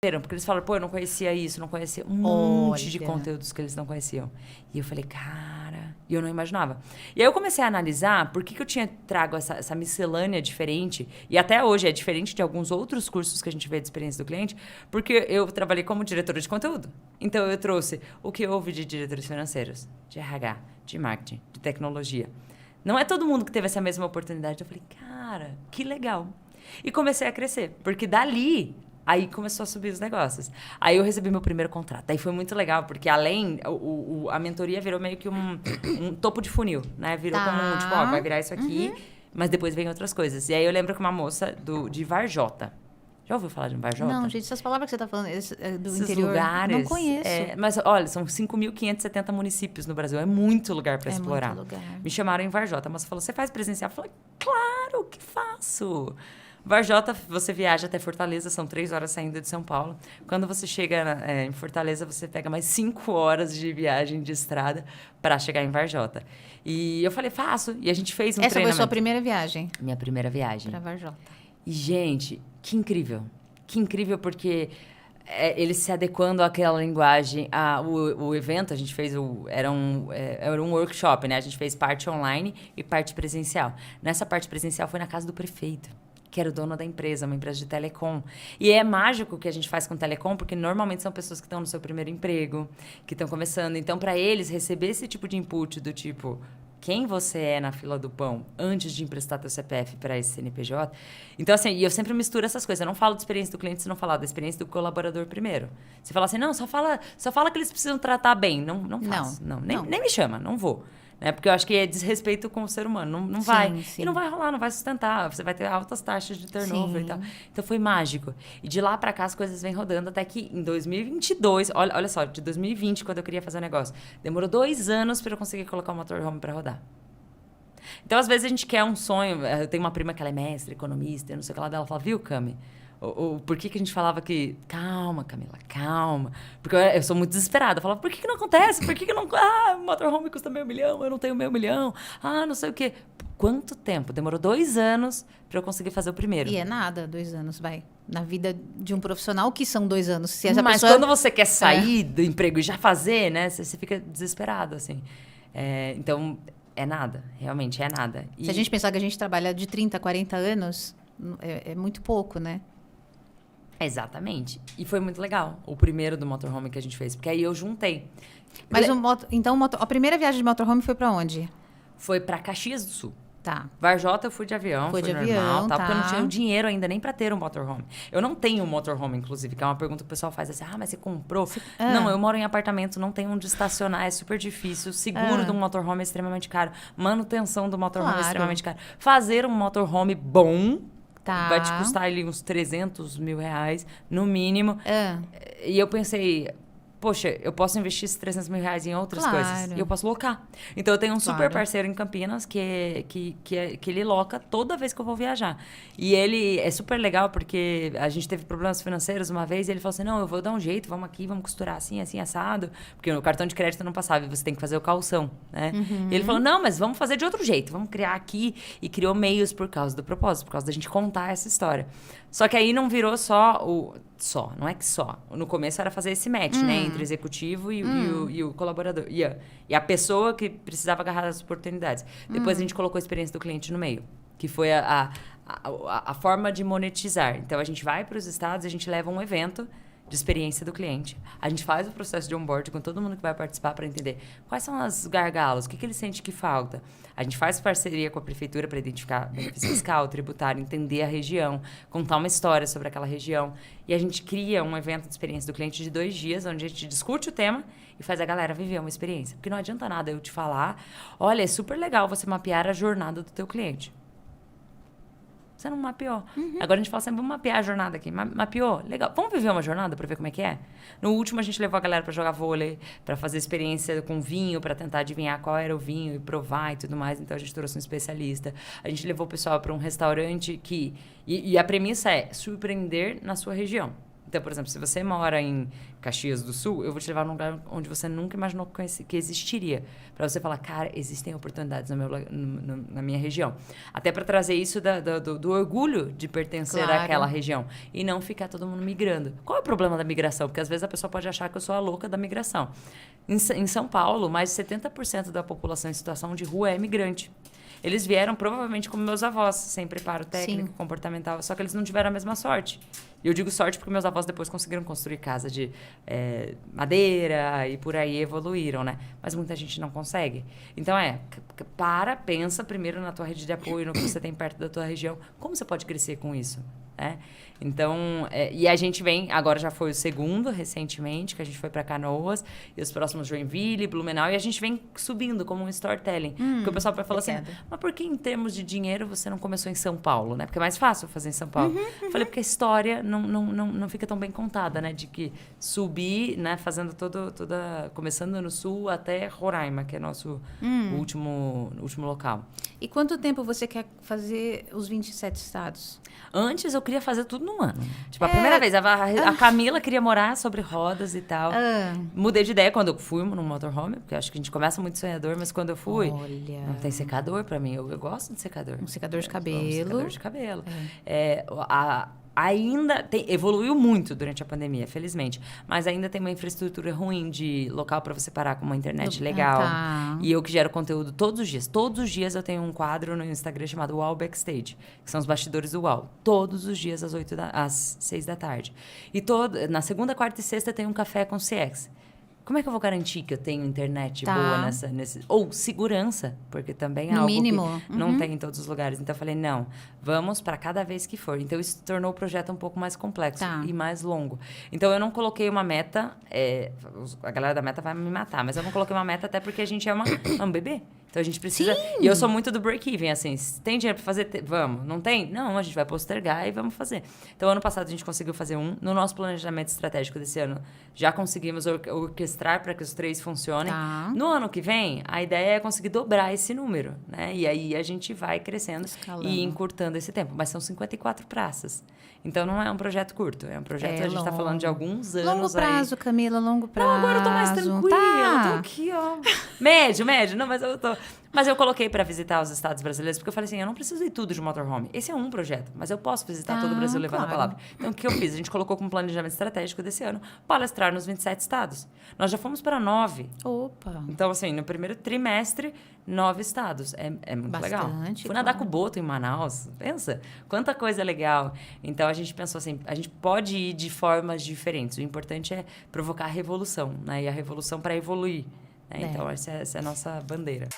bateram, porque eles falaram, pô, eu não conhecia isso, não conhecia um monte de conteúdos que eles não conheciam. E eu falei, cara, e eu não imaginava. E aí eu comecei a analisar por que eu tinha trago essa miscelânea diferente, e até hoje é diferente de alguns outros cursos que a gente vê de experiência do cliente, porque eu trabalhei como diretora de conteúdo. Então eu trouxe o que houve de diretores financeiros, de RH, de marketing, de tecnologia. Não é todo mundo que teve essa mesma oportunidade. Eu falei, cara, que legal. E comecei a crescer, porque dali... Aí começou a subir os negócios. Aí eu recebi meu primeiro contrato. Aí foi muito legal, porque além... a mentoria virou meio que um topo de funil, né? Virou como, tipo, ó, vai virar isso aqui, mas depois vem outras coisas. E aí eu lembro que uma moça de Varjota... Já ouviu falar de um Varjota? Não, gente, essas palavras que você tá falando do Esses interior, lugares, não conheço. Mas, olha, são 5.570 municípios no Brasil. É muito lugar para explorar. Muito lugar. Me chamaram em Varjota. A moça falou, você faz presencial? Eu falei, claro que faço. Varjota, você viaja até Fortaleza, são 3 horas saindo de São Paulo. Quando você chega em Fortaleza, você pega mais 5 horas de viagem de estrada para chegar em Varjota. E eu falei, faço. E a gente fez um treinamento. Essa foi sua primeira viagem? Minha primeira viagem. Para Varjota. E, gente, que incrível. Que incrível, porque eles se adequando àquela linguagem. O evento, a gente fez... Era um workshop, né? A gente fez parte online e parte presencial. Nessa parte presencial foi na casa do prefeito, que era o dono da empresa, uma empresa de telecom. E é mágico o que a gente faz com telecom, porque normalmente são pessoas que estão no seu primeiro emprego, que estão começando. Então, para eles, receber esse tipo de input do tipo... Quem você é na fila do pão antes de emprestar teu CPF para esse CNPJ. Então, assim, e eu sempre misturo essas coisas. Eu não falo da experiência do cliente se não falar da experiência do colaborador primeiro. Você fala assim, não, só fala que eles precisam tratar bem. Não faço. Não. Nem me chama, não vou. Né? Porque eu acho que é desrespeito com o ser humano. Não vai. Sim. E não vai rolar, não vai sustentar. Você vai ter altas taxas de turnover e tal. Então, foi mágico. E de lá para cá, as coisas vêm rodando até que em 2022... Olha só, de 2020, quando eu queria fazer o negócio. Demorou 2 anos para eu conseguir colocar o motorhome para rodar. Então, às vezes, a gente quer um sonho. Eu tenho uma prima que ela é mestre, economista, não sei o que lá dela. Ela fala, viu, Cami? Por que a gente falava que... Calma, Camila, calma. Porque eu sou muito desesperada. Eu falava, por que não acontece? Por que não... o motorhome custa $500 mil, eu não tenho $500 mil. Não sei o quê. Quanto tempo? Demorou 2 anos para eu conseguir fazer o primeiro. E é nada, 2 anos, vai. Na vida de um profissional, que são 2 anos. Se Mas pessoa... quando você quer sair do emprego e já fazer, né? Você fica desesperado, assim. Então, é nada. Realmente, é nada. Se a gente pensar que a gente trabalha de 30, 40 anos, é muito pouco, né? Exatamente. E foi muito legal. O primeiro do motorhome que a gente fez. Porque aí eu juntei. Mas a primeira viagem de motorhome foi para onde? Foi para Caxias do Sul. Tá. Varjota eu fui de avião, Foi de normal, avião, porque eu não tá. tinha o dinheiro ainda nem para ter um motorhome. Eu não tenho um motorhome, inclusive, que é uma pergunta que o pessoal faz assim, mas você comprou? Não, eu moro em apartamento, não tenho onde estacionar, é super difícil. O seguro do motorhome é extremamente caro. Manutenção do motorhome é extremamente caro. Fazer um motorhome bom... Vai te custar ali uns $300 mil, no mínimo. E eu pensei, poxa, eu posso investir esses $300 mil em outras coisas. E eu posso locar. Então, eu tenho um super parceiro em Campinas que ele loca toda vez que eu vou viajar. E ele é super legal porque a gente teve problemas financeiros uma vez e ele falou assim, não, eu vou dar um jeito, vamos aqui, vamos costurar assim, assim, assado. Porque o cartão de crédito não passava e você tem que fazer o calção, né? E ele falou, não, mas vamos fazer de outro jeito. Vamos criar aqui. E criou meios por causa do propósito, por causa da gente contar essa história. Só que aí não virou não é que só. No começo era fazer esse match, né? Entre o executivo e o colaborador. E a pessoa que precisava agarrar as oportunidades. Depois a gente colocou a experiência do cliente no meio. Que foi a forma de monetizar. Então, a gente vai para os estados, a gente leva um evento de experiência do cliente. A gente faz o processo de onboarding com todo mundo que vai participar para entender quais são as gargalos, o que ele sente que falta. A gente faz parceria com a prefeitura para identificar benefício fiscal, tributário, entender a região, contar uma história sobre aquela região. E a gente cria um evento de experiência do cliente de 2 dias, onde a gente discute o tema e faz a galera viver uma experiência. Porque não adianta nada eu te falar, olha, é super legal você mapear a jornada do teu cliente. Você não mapeou. Agora a gente fala assim, vamos mapear a jornada aqui. Mapeou? Legal. Vamos viver uma jornada para ver como é que é? No último, a gente levou a galera para jogar vôlei, para fazer experiência com vinho, para tentar adivinhar qual era o vinho e provar e tudo mais. Então, a gente trouxe um especialista. A gente levou o pessoal para um restaurante que... E a premissa é surpreender na sua região. Então, por exemplo, se você mora em Caxias do Sul, eu vou te levar num lugar onde você nunca imaginou que existiria. Para você falar, cara, existem oportunidades na minha região. Até para trazer isso do orgulho de pertencer àquela região. E não ficar todo mundo migrando. Qual é o problema da migração? Porque às vezes a pessoa pode achar que eu sou a louca da migração. Em São Paulo, mais de 70% da população em situação de rua é migrante. Eles vieram provavelmente como meus avós, sem preparo técnico, comportamental, só que eles não tiveram a mesma sorte. E eu digo sorte porque meus avós depois conseguiram construir casa de madeira e por aí evoluíram, né? Mas muita gente não consegue. Então pensa primeiro na tua rede de apoio, no que você tem perto da tua região. Como você pode crescer com isso? Então, e a gente vem, agora já foi o segundo recentemente, que a gente foi para Canoas, e os próximos Joinville, Blumenau, e a gente vem subindo como um storytelling. Porque o pessoal vai falar assim, mas por que em termos de dinheiro você não começou em São Paulo, né? Porque é mais fácil fazer em São Paulo. Falei, porque a história não fica tão bem contada, né? De que subir, né? Fazendo começando no sul até Roraima, que é nosso último local. E quanto tempo você quer fazer os 27 estados? Antes eu queria fazer tudo num ano. Tipo, a primeira vez, a Camila queria morar sobre rodas e tal. Mudei de ideia quando eu fui no motorhome, porque acho que a gente começa muito sonhador, mas quando eu fui, não tem secador pra mim. Eu gosto de secador. Um secador de cabelo. Um secador de cabelo. Evoluiu muito durante a pandemia, felizmente. Mas ainda tem uma infraestrutura ruim de local para você parar com uma internet legal. E eu que gero conteúdo todos os dias. Todos os dias eu tenho um quadro no Instagram chamado UAU Backstage, que são os bastidores do UAU. Todos os dias às 6 da tarde. E na segunda, quarta e sexta tem um café com CX. Como é que eu vou garantir que eu tenho internet boa ou segurança? Porque também é algo mínimo. Que não tem em todos os lugares. Então, eu falei, não, vamos para cada vez que for. Então, isso tornou o projeto um pouco mais complexo e mais longo. Então, eu não coloquei uma meta... a galera da meta vai me matar, mas eu não coloquei uma meta até porque a gente é um bebê. Então, a gente precisa... E eu sou muito do break-even, assim. Se tem dinheiro para fazer, vamos. Não tem? Não, a gente vai postergar e vamos fazer. Então, ano passado, a gente conseguiu fazer no nosso planejamento estratégico desse ano, já conseguimos orquestrar para que os 3 funcionem. No ano que vem, a ideia é conseguir dobrar esse número, né? E aí, a gente vai crescendo e encurtando esse tempo. Mas são 54 praças. Então, não é um projeto curto. É um projeto, a gente está falando de alguns anos. Longo prazo, aí. Camila, longo prazo. Não, agora eu tô mais tranquila. Eu tô aqui, ó. Médio. Não, mas eu tô... Mas eu coloquei para visitar os estados brasileiros, porque eu falei assim, eu não preciso ir tudo de motorhome. Esse é um projeto, mas eu posso visitar todo o Brasil levando a palavra. Então, o que eu fiz? A gente colocou como planejamento estratégico desse ano, palestrar nos 27 estados. Nós já fomos para 9. Opa! Então, assim, no primeiro trimestre, 9 estados. É muito legal. Fui nadar com o boto em Manaus. Pensa, quanta coisa legal. Então, a gente pensou assim, a gente pode ir de formas diferentes. O importante é provocar a revolução, né? E a revolução para evoluir. Né? Então, essa é a nossa bandeira.